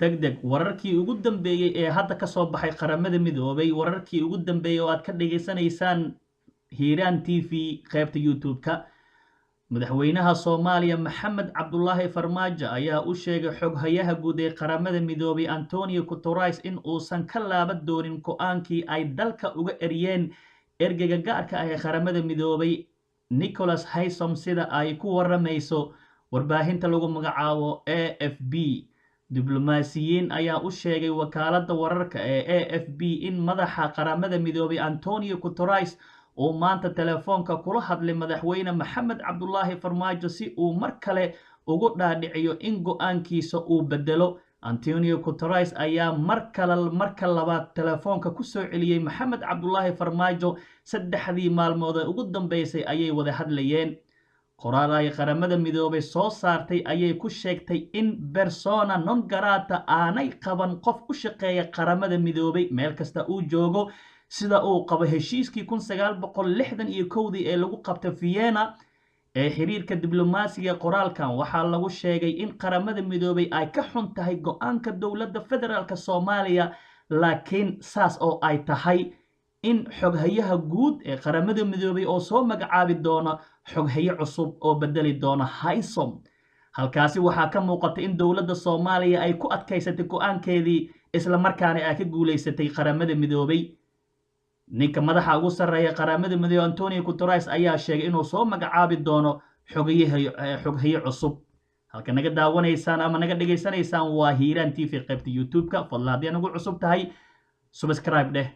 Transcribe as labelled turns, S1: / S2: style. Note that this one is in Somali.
S1: degdeg wararkii ugu dambeeyay ee hadda ka soo baxay qaramada midoobay wararkii ugu dambeeyay oo aad ka dhageysanaysaan Hiiraan TV qaybta YouTube-ka madaxweynaha Soomaaliya Maxamed Cabdullaahi Farmaajo ayaa u sheegay xoghayaha guud ee qaramada midoobay Antonio Guterres in uusan ka laaban doonin go'aankii ay dalka uga eriyeen ergeyga gaarka ah ee qaramada midoobay Nicholas Haysom sida ay ku waramayso warbaahinta lagu magacaabo AFP diblomaasiyiin ayaa u sheegay wakaaladda wararka ee AFP in madaxa qaramada midoobay Antonio Guterres oo maanta telefoonka kula hadlay madaxweyne Maxamed Cabdullaahi Farmaajo si uu mar kale ugu dhaadhiciyo in go'aankiisa uu bedelo Antonio Guterres ayaa marka labaad telefoonka ku soo celiyay Maxamed Cabdullaahi Farmaajo saddexdii maalmood ee ugu dambeysay ayay wada hadlayeen qoraal ay qaramada midoobay soo saartay ayay ku sheegtay in persona non grata aanay qaban qof u shaqeeya qaramada midoobay meel kasta uu joogo sida uu qabo heshiiskii 1961 ee lagu qabtay Vienna ee xiriirka diblomaasiga qoraalkan waxaa lagu sheegay in qaramada midoobay ay ka xun tahay go'aanka dowladda federaalka Soomaaliya laakiin saas oo ay tahay in xoghayaha guud ee qaramada midoobay oo soo magacaabi doona xoghaye cusub oo bedeli doona Haysom halkaasi waxaa ka muuqata in dowladda Soomaaliya ay ku adkaysatay go'aankeedii isla markaana ay ka guuleysatay qaramada midoobay ninka madaxa ugu sareeya qaramada midoobay Antonio Guterres ayaa sheegay inuu soo magacaabi doono xoghaye cusub halka naga daawanaysaan ama naga dhageysanaysaan waa Hiiraan TV qaybta YouTube-ka fadlan haddii aad nagu cusub tahay subscribe dheh